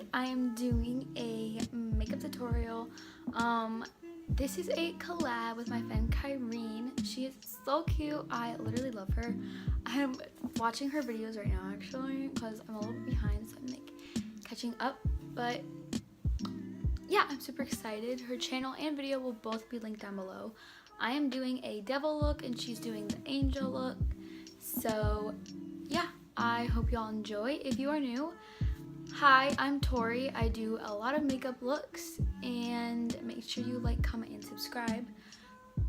Today I am doing a makeup tutorial. This is a collab with my friend Kyrene. She is so cute. I literally love her. I'm watching her videos right now actually because I'm a little bit behind, so I'm like catching up. But yeah, I'm super excited. Her channel and video will both be linked down below. I am doing a devil look and she's doing the angel look. So yeah, I hope y'all enjoy. If you are new, hi, I'm Tori. I do a lot of makeup looks, and make sure you like, comment, and subscribe.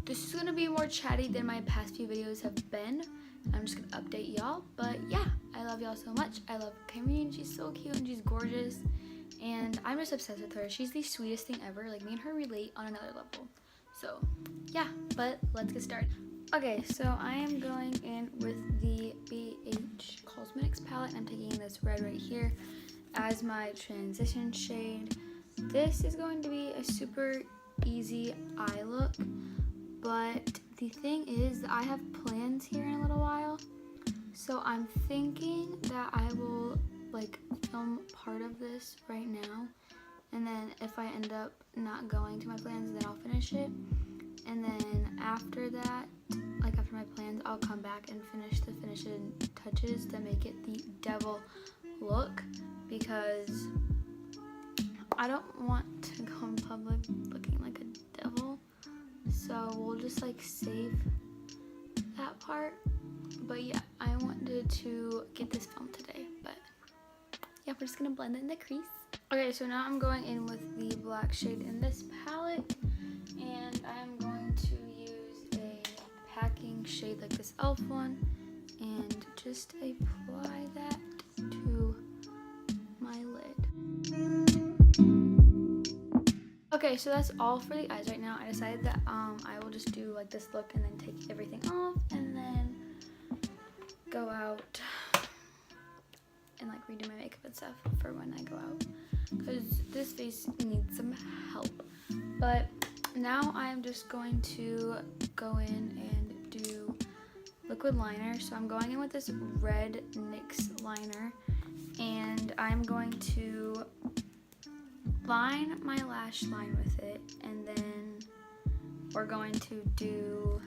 This is gonna be more chatty than my past few videos have been. I'm just gonna update y'all, but yeah, I love y'all so much. I love Kyrene. She's so cute and she's gorgeous, and I'm just obsessed with her. She's the sweetest thing ever. Like, me and her relate on another level. So yeah, but let's get started. Okay, so I am going in with the BH Cosmetics palette. I'm taking this red right here as my transition shade. This is going to be a super easy eye look, but the thing is that I have plans here in a little while, so I'm thinking that I will like film part of this right now, and then if I end up not going to my plans, then I'll finish it, and then after that, like after my plans, I'll come back and finish the finishing touches to make it the devil look, because I don't want to go in public looking like a devil, so we'll just like save that part. But yeah, I wanted to get this filmed today, but yeah, we're just gonna blend it in the crease. Okay, so now I'm going in with the black shade in this palette, and I'm going to use a packing shade like this e.l.f. one, and just apply that to my lid. Okay, so that's all for the eyes right now. I decided that I will just do like this look and then take everything off and then go out and like redo my makeup and stuff for when I go out, because this face needs some help. But now I'm just going to go in and do liquid liner. So I'm going in with this red NYX liner, and I'm going to line my lash line with it, and then we're going to do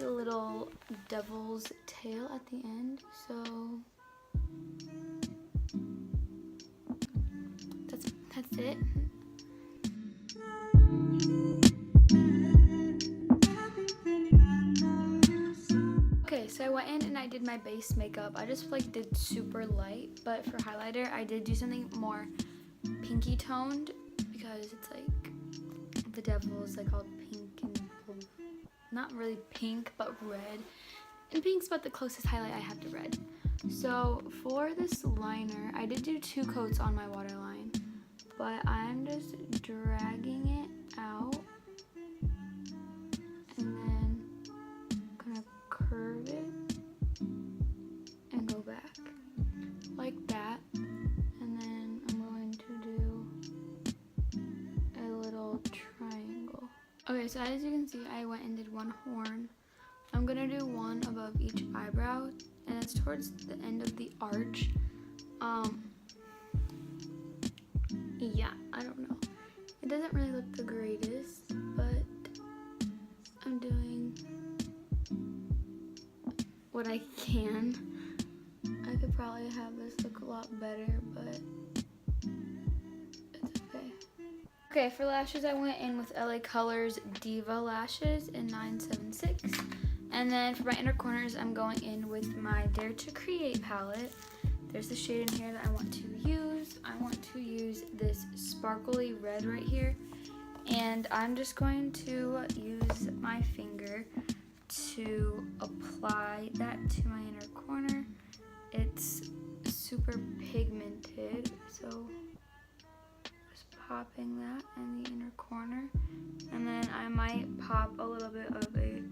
a little devil's tail at the end. So that's it. Okay, so I went in and I did my base makeup. I just like did super light, but for highlighter I did do something more pinky toned, because it's like the devil is like all pink and blue. Not really pink, but red, and pink's about the closest highlight I have to red. So for this liner, I did do 2 coats on my waterline, but I'm just dragging it out and then gonna curve it and go back like that, and then I'm going to do a little triangle. Okay, so as you can see, I went and did 1 horn. I'm gonna do 1 above each eyebrow, and it's towards the end of the arch. Yeah, I don't know. It doesn't really look the greatest, but I'm doing what I can. I could probably have this look a lot better, but it's okay. Okay, for lashes, I went in with LA Colors Diva Lashes in 976. And then for my inner corners, I'm going in with my Dare to Create palette. There's the shade in here that I want to use. I want to use this sparkly red right here. And I'm just going to use my finger to apply that to my inner corner. It's super pigmented, so just popping that in the inner corner. And then I might pop a little bit of a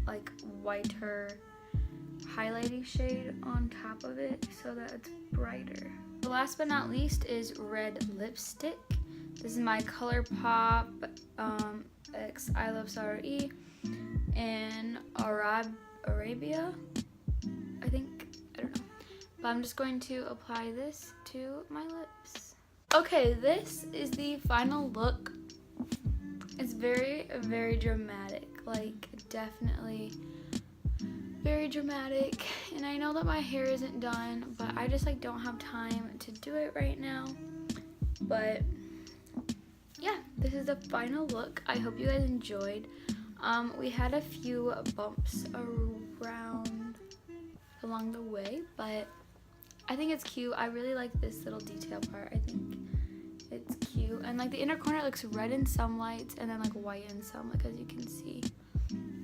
like whiter highlighting shade on top of it so that it's brighter. The last but not least is red lipstick. This is my ColourPop X I Love Sarah E in Arabia, I think. I don't know. But I'm just going to apply this to my lips. Okay, this is the final look. It's very, very dramatic. Like, definitely very dramatic. And I know that my hair isn't done, but I just like don't have time to do it right now. But yeah, this is the final look. I hope you guys enjoyed. We had a few bumps along the way, but I think it's cute. I really like this little detail part. I think it's cute. And like the inner corner looks red in some lights and then like white in some, like as you can see.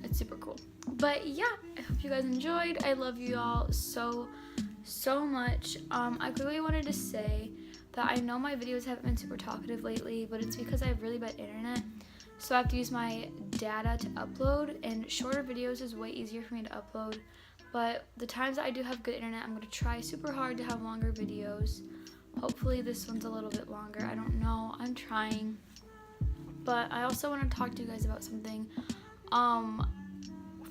It's super cool. But yeah, I hope you guys enjoyed. I love you all so much. I quickly wanted to say that I know my videos haven't been super talkative lately, but it's because I have really bad internet. So I have to use my data to upload, and shorter videos is way easier for me to upload. But the times that I do have good internet, I'm going to try super hard to have longer videos. Hopefully this one's a little bit longer. I don't know. I'm trying. But I also want to talk to you guys about something.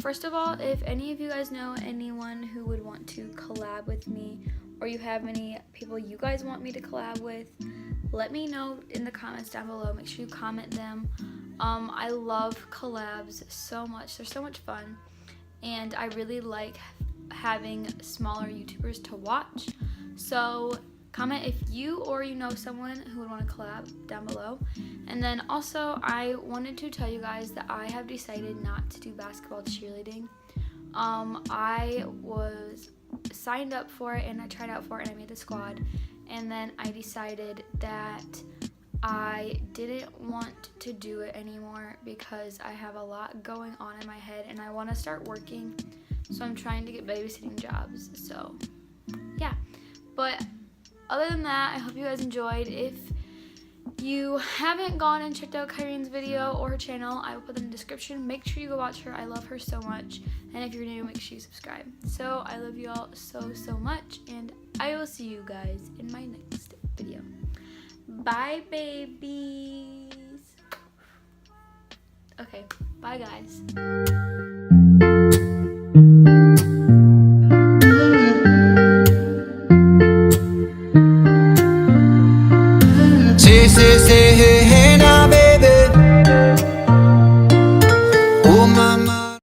First of all, if any of you guys know anyone who would want to collab with me, or you have any people you guys want me to collab with, let me know in the comments down below. Make sure you comment them. I love collabs so much. They're so much fun. And I really like having smaller YouTubers to watch. So comment if you or you know someone who would want to collab down below. And then also I wanted to tell you guys that I have decided not to do basketball cheerleading. I was signed up for it and I tried out for it and I made the squad. And then I decided that I didn't want to do it anymore because I have a lot going on in my head and I want to start working. So I'm trying to get babysitting jobs. So yeah. But other than that, I hope you guys enjoyed. If you haven't gone and checked out Kyrene's video or her channel, I will put them in the description. Make sure you go watch her. I love her so much. And if you're new, make sure you subscribe. So I love you all so much. And I will see you guys in my next video. Bye, babies. Okay, bye, guys. Sí, sí, sí.